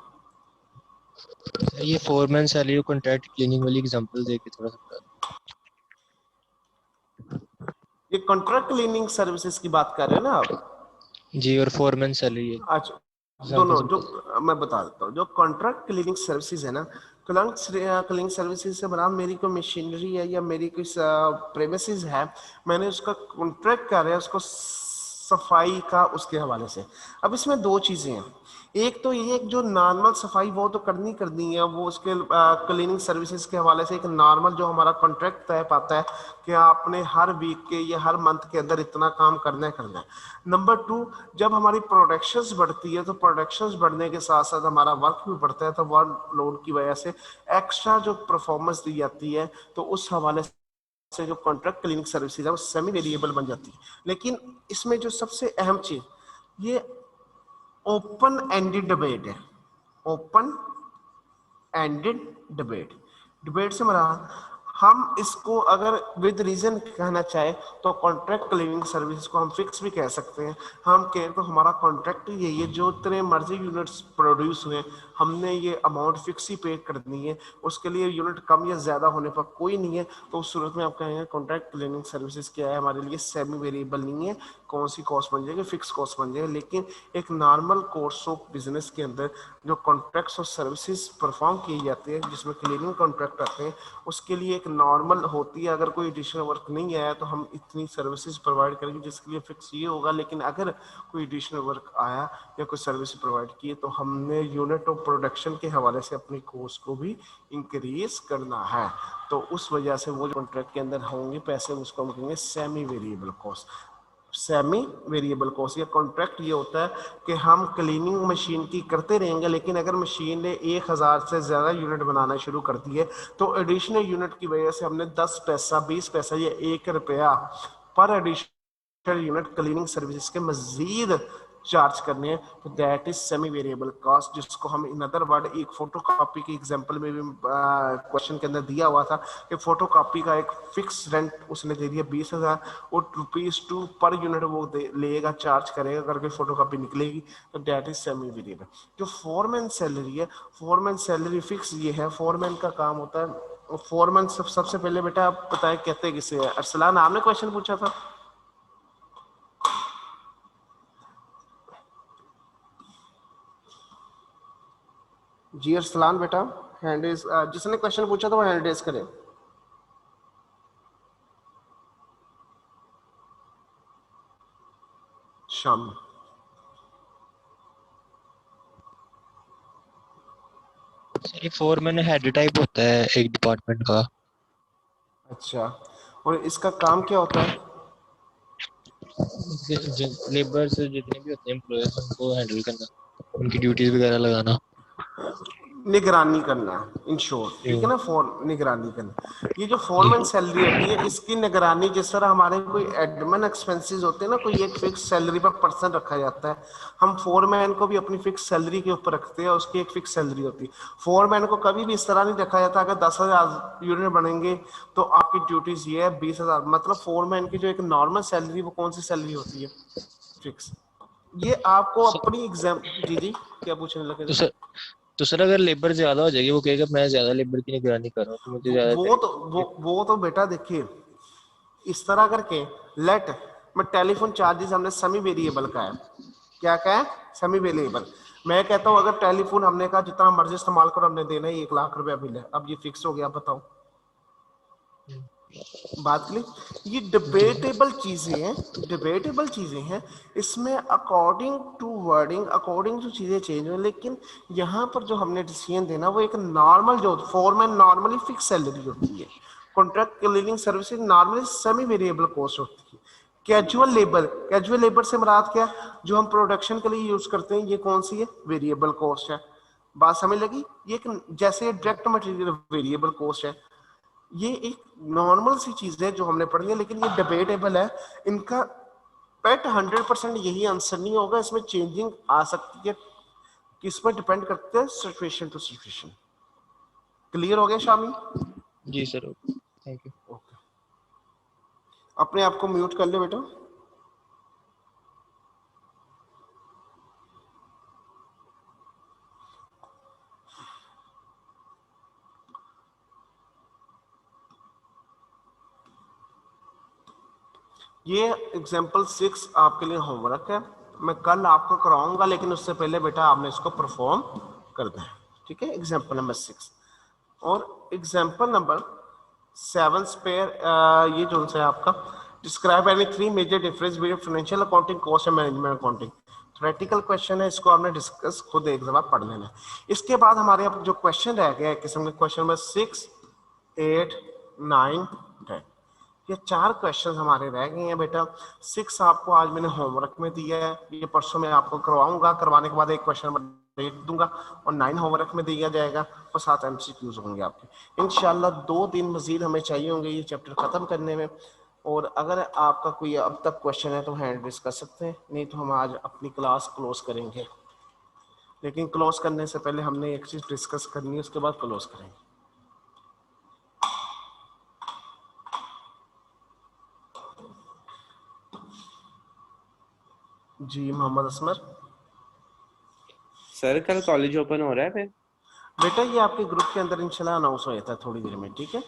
सर ये फोरमैन सैलरी और कॉन्ट्रैक्ट क्लीनिंग वाली एग्जांपल देके थोड़ा सा बता ये कॉन्ट्रैक्ट क्लीनिंग सर्विसेज की बात कर रहे हैं ना आप? दो। जी, और फोरमैन सैलरी अच्छा, दोनों जो मैं बता देता हूँ, जो कॉन्ट्रैक्ट क्लीनिंग सर्विसेज है ना, क्लीनिंग सर्विसेज से बना मेरी कोई मशीनरी है या मेरी कोई प्रेमिसेस है, मैंने उसका कॉन्ट्रैक्ट कर रहा है, उसको सफाई का उसके हवाले से। अब इसमें दो चीजें हैं, एक तो ये जो नॉर्मल सफाई वो तो करनी है, वो उसके क्लीनिंग सर्विसेज के हवाले से एक नॉर्मल जो हमारा कॉन्ट्रैक्ट तय पाता है कि आपने हर वीक के या हर मंथ के अंदर इतना काम करना है। नंबर 2, जब हमारी प्रोडक्शंस बढ़ती है तो प्रोडक्शंस बढ़ने के साथ साथ हमारा वर्क भी बढ़ता है, तो वर्क लोड की वजह से एक्स्ट्रा जो परफॉर्मेंस दी जाती है, तो उस हवाले से जो कॉन्ट्रैक्ट क्लीनिंग सर्विसेज है वो सेमी वेरिएबल बन जाती है। लेकिन इसमें जो सबसे अहम चीज, ये ओपन एंडेड डिबेट है। ओपन एंडेड डिबेट से मरा हम इसको अगर विद रीजन कहना चाहे तो कॉन्ट्रैक्ट क्लीनिंग सर्विस को हम फिक्स भी कह सकते हैं। हम कहें तो हमारा कॉन्ट्रैक्ट यही है, जो इतने मर्जी यूनिट्स प्रोड्यूस हुए हमने ये अमाउंट फिक्स ही पे करनी है, उसके लिए यूनिट कम या ज्यादा होने पर कोई नहीं है। तो उस सूरत में आप कहेंगे कॉन्ट्रैक्ट क्लीनिंग सर्विसेज क्या है, हमारे लिए सेमी वेरिएबल नहीं है, कौन सी कॉस्ट बन जाएगी, फिक्स कॉस्ट बन जाएगी। लेकिन एक नॉर्मल कोर्स ऑफ बिजनेस के अंदर जो कॉन्ट्रैक्ट्स और सर्विसेज परफॉर्म की जाती है, जिसमें क्लीनिंग कॉन्ट्रैक्ट आते हैं, उसके लिए एक नॉर्मल होती है, अगर कोई एडिशनल वर्क नहीं आया तो हम इतनी सर्विसेज प्रोवाइड करेंगे, जिसके लिए फिक्स ये होगा। लेकिन अगर कोई एडिशनल वर्क आया या कोई सर्विस प्रोवाइड की तो हमने यूनिट ऑफ प्रोडक्शन के हवाले से अपनी कॉस्ट को भी इंक्रीज करना है। तो उस वजह से वो जो कॉन्ट्रैक्ट के अंदर होंगे पैसे, उसको हम कहेंगे semi variable cost. Semi variable cost या कॉन्ट्रैक्ट ये होता है कि हम क्लीनिंग मशीन की करते रहेंगे, लेकिन अगर मशीन ने 1000 से ज़्यादा यूनिट बनाना शुरू कर दिए तो एडिशनल यूनिट की वजह से हमने 10 पैसा 20 पैसा या 1 रुपया पर एडिशनल यूनिट क्लीनिंग सर्विसेज के मजीद चार्ज करने हैं। तो that is semi variable cost, जिसको हम इन अदर वर्ड एक फोटोकॉपी की एग्जांपल में भी क्वेश्चन के अंदर दिया हुआ था कि फोटोकॉपी का एक फिक्स रेंट उसने दे दिया 20,000 और ₹2 पर यूनिट वो लेगा, चार्ज करेगा अगर कोई फोटोकॉपी निकलेगी। तो दैट इज सेमी वेरिएबल। जो फोरमैन सैलरी है, फोरमैन सैलरी फिक्स ये है, फोरमैन का काम होता है, फोरमैन सबसे पहले बेटा आप बताएं कहते किसे है? अरसलान आपने क्वेश्चन पूछा था। जी अरसलान बेटा, हैंड रेज, जिसने क्वेश्चन पूछा था वो हैंड रेज करे। शाम सर ये फोरमैन हेड टाइप होता है एक डिपार्टमेंट का। अच्छा, और इसका काम क्या होता है? लेबर से जितने भी होते हैं एम्प्लॉयज उनको हैंडल करना, उनकी ड्यूटीज वगैरह लगाना, निगरानी करना, इन शॉर्ट, ठीक है ना, निगरानी करना। ये जो फोरमैन सैलरी होती है इसकी निगरानी, जिस तरह हमारे कोई एडमिन एक्सपेंसेस होते हैं ना, कोई एक फिक्स सैलरी पर पर्सन रखा जाता है, हम फोरमैन को भी अपनी फिक्स सैलरी के ऊपर रखते हैं, उसकी एक फिक्स सैलरी होती है। फोरमैन को कभी भी इस तरह नहीं रखा जाता अगर 10,000 यूनिट बनेंगे तो आपकी ड्यूटीज ये है 20,000। मतलब फोरमैन की जो एक नॉर्मल सैलरी, वो कौन सी सैलरी होती है? फिक्स। ये आपको अपनी एग्जाम, जी जी क्या पूछने लगे थे? तो सर अगर लेबर ज्यादा हो जाएगी, वो कहेगा मैं ज्यादा लेबर की निगरानी कर रहा हूँ तो मुझे ज्यादा वो तो बेटा देखिए इस तरह करके लेट मैं टेलीफोन चार्जेस हमने सेमी वेरिएबल का है। क्या है? Semi variable. मैं कहता हूँ अगर टेलीफोन हमने कहा जितना मर्जी इस्तेमाल करो, हमने देना ही 1,00,000 रुपया बिल है, अब ये फिक्स हो गया, बताओ बात के लिए। ये डिबेटेबल चीजें हैं, इसमें according to wording, according to चीजें चेंज हो। लेकिन यहाँ पर जो हमने डिसीजन देना वो एक नॉर्मल, जो फोरमैन नॉर्मली फिक्स सैलरी होती है, contract cleaning services normally semi variable cost होती है। कैजुअल लेबर से मुराद क्या, जो हम प्रोडक्शन के लिए यूज करते हैं, ये कौन सी है? वेरिएबल कॉस्ट है। बात समझ लगी? ये जैसे डायरेक्ट मटेरियल वेरिएबल कॉस्ट है, ये एक नॉर्मल सी चीज है जो हमने पढ़ी है, लेकिन ये डिबेटेबल है। इनका पेट 100% यही आंसर नहीं होगा, इसमें चेंजिंग आ सकती है, किस पर डिपेंड करते हैं, सिचुएशन टू सिचुएशन। क्लियर हो गया शामी? जी सर, थैंक यू। ओके, अपने आप को म्यूट कर ले बेटा। ये एग्जाम्पल 6 आपके लिए होमवर्क है, मैं कल आपको कराऊंगा, लेकिन उससे पहले बेटा आपने इसको परफॉर्म करना है, ठीक है? एग्जाम्पल नंबर 6 और एग्जाम्पल नंबर 7 स्पेयर, ये जो है आपका describe any 3 major difference between financial accounting, cost and management accounting. Theoretical question है, इसको आपने डिस्कस खुद एक दफा पढ़ लेना है। इसके बाद हमारे अब जो क्वेश्चन रह गया है किस्म के क्वेश्चन नंबर 6, 8, 9, 10, ये 4 क्वेश्चन हमारे रह गए हैं बेटा। 6 आपको आज मैंने होमवर्क में दिया है, ये परसों मैं आपको करवाऊंगा, करवाने के बाद एक क्वेश्चन नंबर 8 दूंगा और 9 होमवर्क में दिया जाएगा और 7 एमसीक्यूज होंगे आपके। इंशाल्लाह 2 दिन मजीद हमें चाहिए होंगे ये चैप्टर खत्म करने में। और अगर आपका कोई अब तक क्वेश्चन है तो हैंड रेस कर सकते हैं, नहीं तो हम आज अपनी क्लास क्लोज करेंगे। लेकिन क्लोज करने से पहले हमने एक चीज डिस्कस करनी है, उसके बाद क्लोज करेंगे। जी मोहम्मद असमर। सर कल कॉलेज ओपन हो रहा है फिर? बेटा ये आपके ग्रुप के अंदर इंशाल्लाह अनाउंस हो जाता है थोड़ी देर में, ठीक है।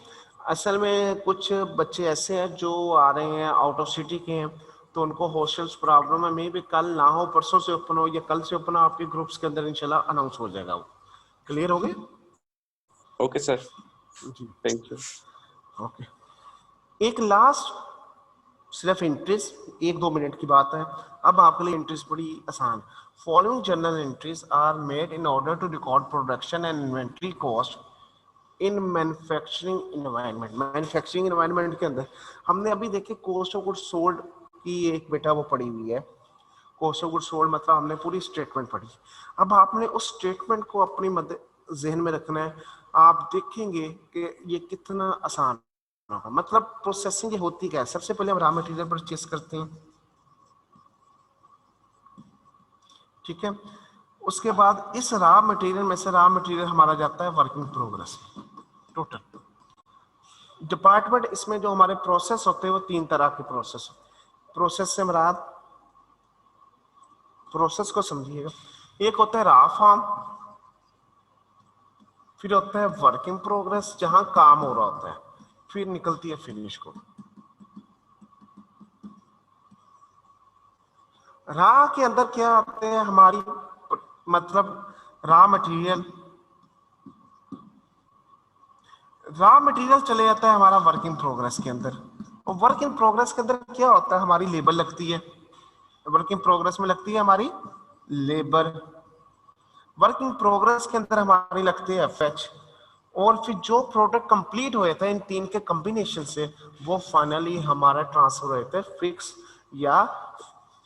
असल में कुछ बच्चे ऐसे हैं जो आ रहे हैं आउट ऑफ सिटी के हैं, तो उनको हॉस्टल्स प्रॉब्लम है, मे भी कल ना हो, परसों से ओपन हो या कल से ओपन हो, आपके ग्रुप्स के अंदर इंशाल्लाह अनाउंस हो जाएगा। वो क्लियर हो गए? ओके सर, जी थैंक यू। ओके। एक लास्ट सिर्फ एंट्रीज 1-2 मिनट की बात है। अब आपके लिए एंट्रीज बड़ी आसान। Following journal entries are made in order to record production and inventory cost in manufacturing environment. Manufacturing environment के अंदर हमने अभी देखे कॉस्ट ऑफ गुड्स सोल्ड की एक बेटा वो पड़ी हुई है। कॉस्ट ऑफ गुड्स सोल्ड मतलब हमने पूरी स्टेटमेंट पढ़ी। अब आपने उस स्टेटमेंट को अपनी जहन में रखना है। आप देखेंगे कि ये कितना आसान होगा। मतलब प्रोसेसिंग ये होती क्या है? सबसे पहले हम रॉ मटेरियल परचेस करते हैं, ठीक है। उसके बाद इस रॉ मटेरियल में से रॉ मटेरियल हमारा जाता है work in progress total department. इसमें जो हमारे प्रोसेस होते हैं वो 3 तरह के प्रोसेस। प्रोसेस से मुराद, प्रोसेस को समझिएगा, एक होता है रॉ फॉर्म, फिर होता है वर्क इन प्रोग्रेस जहां काम हो रहा होता है, फिर निकलती है फिनिश गुड। रॉ के अंदर क्या आते हैं हमारी, मतलब रॉ मटेरियल चले जाता है हमारा वर्क इन प्रोग्रेस के अंदर। और वर्क इन प्रोग्रेस के अंदर क्या होता है, हमारी लेबर लगती है। वर्क इन प्रोग्रेस में लगती है हमारी लेबर। वर्क इन प्रोग्रेस के अंदर हमारी लगती है एफएच। और फिर जो प्रोडक्ट कंप्लीट हो जाता है इन 3 के कॉम्बिनेशन से, वो फाइनली हमारा ट्रांसफर हो जाता है फिक्स या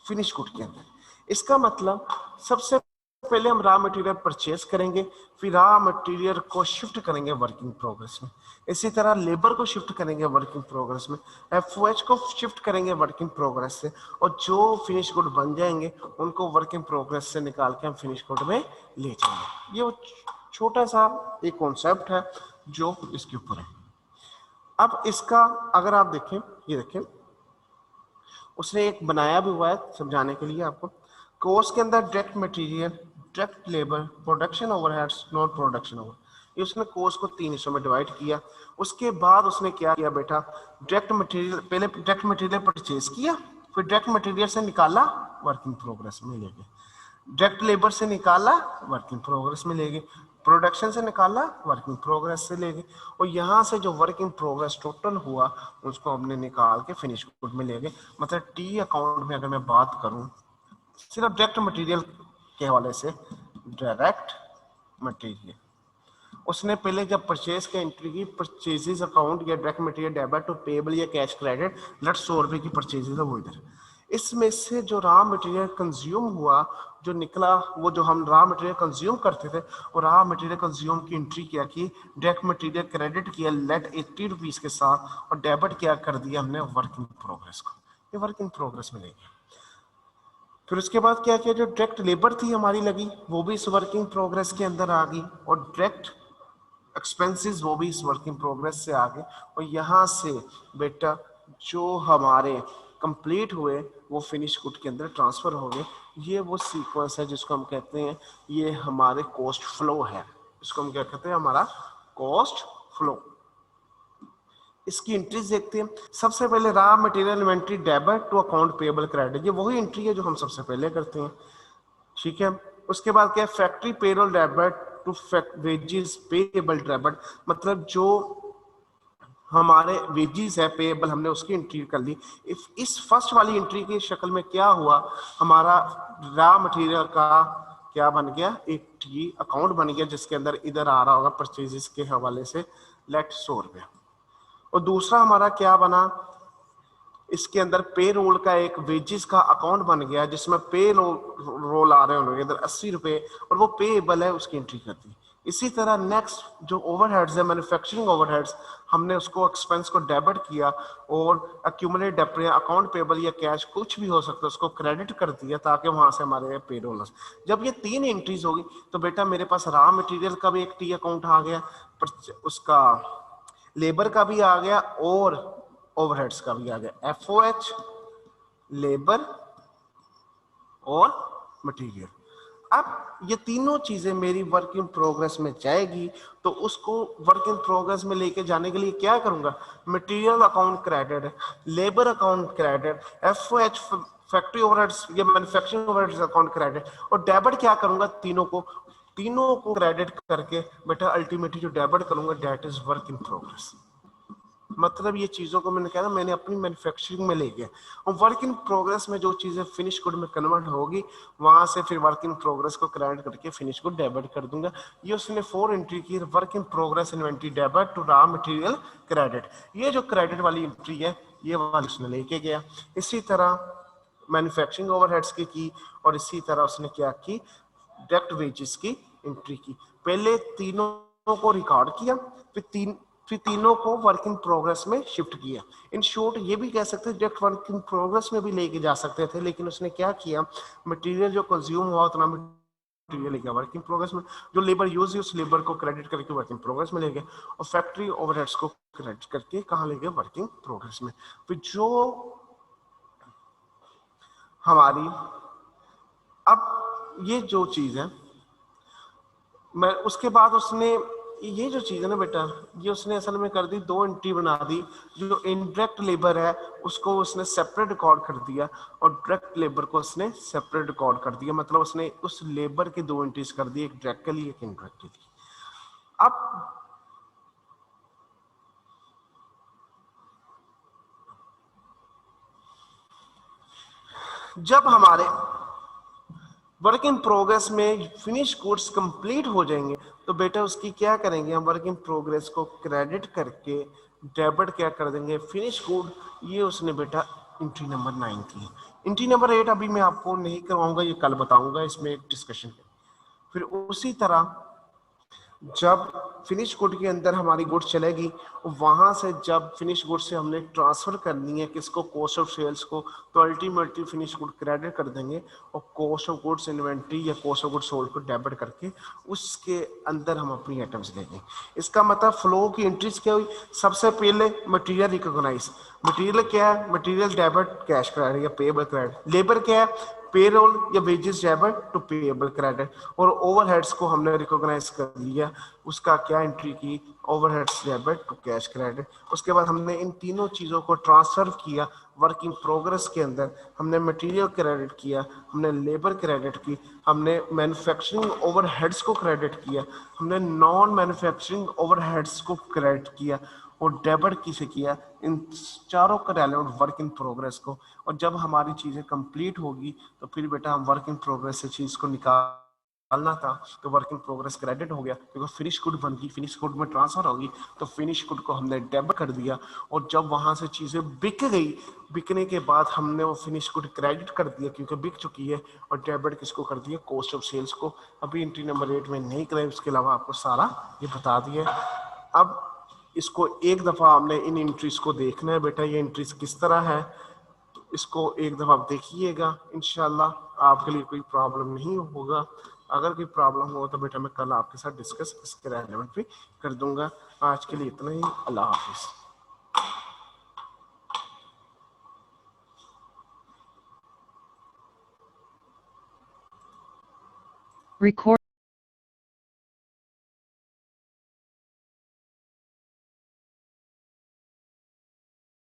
फिनिश गुड के अंदर। इसका मतलब सबसे पहले हम रॉ मटेरियल परचेज करेंगे, फिर रॉ मटेरियल को शिफ्ट करेंगे वर्क इन प्रोग्रेस में। इसी तरह लेबर को शिफ्ट करेंगे वर्क इन प्रोग्रेस में, एफओएच को शिफ्ट करेंगे वर्क इन प्रोग्रेस से, और जो फिनिश गुड बन जाएंगे उनको वर्क इन प्रोग्रेस से निकाल के हम फिनिश गुड में ले जाएंगे। ये छोटा सा एक कॉन्सेप्ट है जो इसके ऊपर है। अब इसका अगर आप देखें, ये देखें उसने एक बनाया भी हुआ है समझाने के लिए आपको। कोर्स के अंदर direct material, direct labour, production overheads, non production over, ये उसने कोर्स को 3 हिस्सों में डिवाइड किया। उसके बाद उसने क्या किया बेटा, डायरेक्ट मटेरियल, पहले डायरेक्ट मटेरियल परचेज किया, फिर डायरेक्ट मटेरियल से निकाला वर्क इन प्रोग्रेस में ले गए, डायरेक्ट लेबर से निकाला वर्क इन प्रोग्रेस में ले गए, प्रोडक्शन से निकाला वर्क इन प्रोग्रेस से ले गए, और यहाँ से जो वर्क इन प्रोग्रेस टोटल हुआ उसको हमने निकाल के फिनिश गुड में ले गए। मतलब टी अकाउंट में अगर मैं बात करूं सिर्फ डायरेक्ट मटेरियल के हवाले से, डायरेक्ट मटेरियल उसने पहले जब परचेज की एंट्री की, परचेजेस अकाउंट या direct material debit to payable या कैश क्रेडिट, लेट 100 रुपए की परचेजेस है वो इधर। इसमें से जो रॉ मटेरियल कंज्यूम हुआ, जो निकला, वो जो हम रॉ मटेरियल कंज्यूम करते थे, और रॉ मटेरियल कंज्यूम की एंट्री क्या की, डायरेक्ट मटेरियल क्रेडिट किया लेट 80 रुपीज के साथ, और डेबिट क्या कर दिया हमने वर्क इन प्रोग्रेस को, ये वर्क इन प्रोग्रेस में ले गया। फिर उसके बाद क्या किया, जो डायरेक्ट लेबर थी हमारी लगी वो भी इस वर्क इन प्रोग्रेस के अंदर आ गई, और डायरेक्ट एक्सपेंसेस वो भी इस वर्क इन प्रोग्रेस से आ गए। और यहाँ से बेटा जो हमारे कंप्लीट हुए वो फिनिश गुड के अंदर ट्रांसफर हो गए। ये वो सीक्वेंस है जिसको हम कहते हैं, ये हमारे कॉस्ट फ्लो है, इसको हम क्या कहते हैं, हमारा कॉस्ट फ्लो। इसकी एंट्रीज देखते हैं। सबसे पहले raw material inventory debit to account payable credit, ये वही एंट्री है जो हम सबसे पहले करते हैं, ठीक है। उसके बाद क्या है, factory payroll debit to wages payable debit, मतलब जो हमारे वेजेस है पेएबल, हमने उसकी एंट्री कर ली। इस फर्स्ट वाली एंट्री की शक्ल में क्या हुआ, हमारा रॉ मटेरियल का क्या बन गया, एक टी अकाउंट बन गया जिसके अंदर इधर आ रहा होगा परचेजेस के हवाले से लेट 100 रुपये। और दूसरा हमारा क्या बना, इसके अंदर पे रोल का एक वेजेस का अकाउंट बन गया जिसमें पे रोल आ रहे होंगे इधर 80 रुपए और वो पेएबल है, उसकी एंट्री कर दी। इसी तरह नेक्स्ट जो ओवरहेड्स है मैन्युफैक्चरिंग ओवरहेड्स, हमने उसको एक्सपेंस को डेबिट किया और एक्यूमुलेट डेबिट या अकाउंट पेबल या कैश कुछ भी हो सकता है उसको क्रेडिट कर दिया ताकि वहां से हमारे पे रोल। जब ये 3 एंट्रीज होगी तो बेटा मेरे पास रॉ मटेरियल का भी एक टी अकाउंट आ गया, उसका लेबर का भी आ गया और ओवरहेड्स का भी आ गया। एफओएच, लेबर और मटेरियल। अब ये तीनों चीजें मेरी वर्क इन प्रोग्रेस में जाएगी तो उसको वर्क इन प्रोग्रेस में लेके जाने के लिए क्या करूंगा, material account credit, labour account credit, FOH factory overheads या मैन्युफैक्चरिंग ओवरहेड्स अकाउंट क्रेडिट, और डेबिट क्या करूंगा, तीनों को क्रेडिट करके बेटा अल्टीमेटली जो डेबिट करूंगा that is work in progress. मतलब ये चीजों को मैंने कहा ना मैंने अपनी मैन्युफैक्चरिंग में ले गया और वर्क इन प्रोग्रेस में जो चीजें फिनिश गुड में कन्वर्ट होगी वहां से फिर वर्क इन प्रोग्रेस को क्रेडिट करके फिनिश गुड डेबिट कर दूंगा। ये उसने 4 एंट्री की, work in progress inventory debit to raw material credit. ये जो क्रेडिट वाली एंट्री है ये वाली उसने लेके गया। इसी तरह मैन्युफैक्चरिंग ओवरहेड्स की और इसी तरह उसने क्या की, डायरेक्ट वेजेस की एंट्री की। पहले तीनों को रिकॉर्ड किया, फिर तीनों को वर्क इन प्रोग्रेस में शिफ्ट किया। इन शॉर्ट ये भी कह सकते हैं डायरेक्ट वर्क इन प्रोग्रेस में भी लेके जा सकते थे, लेकिन उसने क्या किया, मटेरियल जो कंज्यूम हुआ उतना मटेरियल लेके वर्क इन प्रोग्रेस में, जो लेबर यूज है उस लेबर को क्रेडिट करके वर्क इन प्रोग्रेस में ले गए और फैक्ट्री ओवरहेड्स को क्रेडिट करके कहाँ ले गए, वर्क इन प्रोग्रेस में। फिर जो हमारी अब ये जो चीज है मैं उसके बाद उसने ये जो चीज है ना बेटा ये उसने असल में कर दी, 2 एंट्री बना दी। जो इनडायरेक्ट लेबर है उसको उसने सेपरेट रिकॉर्ड कर दिया और डायरेक्ट लेबर को उसने सेपरेट रिकॉर्ड कर दिया। मतलब उसने उस लेबर की 2 एंट्रीज कर दी, एक डायरेक्ट के लिए एक इनडायरेक्ट के लिए। अब जब हमारे वर्क इन प्रोग्रेस में फिनिश गुड्स कंप्लीट हो जाएंगे तो बेटा उसकी क्या करेंगे, हम वर्क इन प्रोग्रेस को क्रेडिट करके डेबिट क्या कर देंगे, फिनिश गुड। ये उसने बेटा एंट्री नंबर 9 की। एंट्री नंबर 8 अभी मैं आपको नहीं करवाऊंगा, ये कल बताऊंगा, इसमें एक डिस्कशन है। फिर उसी तरह जब फिनिश गुड के अंदर हमारी गुड्स चलेगी वहां से जब फिनिश गुड से हमने ट्रांसफर करनी है किसको, कॉस्ट ऑफ सेल्स को, तो अल्टीमेटली फिनिश गुड क्रेडिट कर देंगे और कॉस्ट ऑफ गुड्स इन्वेंट्री या कॉस्ट ऑफ गुड्स सोल्ड को डेबिट करके उसके अंदर हम अपनी आइटम्स लेंगे। इसका मतलब फ्लो की एंट्रीज क्या हुई, सबसे पहले मटेरियल रिकॉग्नाइज, मटेरियल क्या है, मटेरियल डेबिट कैश क्रेडिट या पेएबल क्रेडिट, लेबर क्या है पेरोल या wages debit to payable credit, और ओवरहेड्स को हमने रिकॉग्नाइज कर लिया, उसका क्या एंट्री की, overheads debit to cash credit. उसके बाद हमने इन तीनों चीज़ों को ट्रांसफर किया वर्क इन प्रोग्रेस के अंदर, हमने मटेरियल क्रेडिट किया, हमने लेबर क्रेडिट की, हमने मैन्युफैक्चरिंग ओवरहेड्स को क्रेडिट किया, हमने नॉन मैन्युफैक्चरिंग ओवरहेड्स को क्रेडिट किया और डेबिट किसे किया, इन चारों का रेलेवेंट वर्क इन प्रोग्रेस को। और जब हमारी चीज़ें कंप्लीट होगी तो फिर बेटा हम वर्क इन प्रोग्रेस से चीज़ को निकालना था तो वर्क इन प्रोग्रेस क्रेडिट हो गया क्योंकि फिनिश गुड बन गई, फिनिश गुड में ट्रांसफर होगी तो फिनिश गुड को हमने डेबिट कर दिया। और जब वहाँ से चीज़ें बिक गई, बिकने के बाद हमने वो फिनिश गुड क्रेडिट कर दिया क्योंकि बिक चुकी है, और डेबिट किसको कर दिया, कॉस्ट ऑफ सेल्स को। अभी एंट्री नंबर 8 में नहीं कराई, उसके अलावा आपको सारा ये बता दिया। अब इसको एक दफ़ा हमने इन एंट्रीज को देखना है बेटा, ये एंट्रीज किस तरह है, तो इसको एक दफ़ा आप देखिएगा, इंशाल्लाह आपके लिए कोई प्रॉब्लम नहीं होगा। अगर कोई प्रॉब्लम हो तो बेटा मैं कल आपके साथ डिस्कस इसके रेलेवेंट भी कर दूंगा। आज के लिए इतना ही, अल्लाह हाफिज़। Record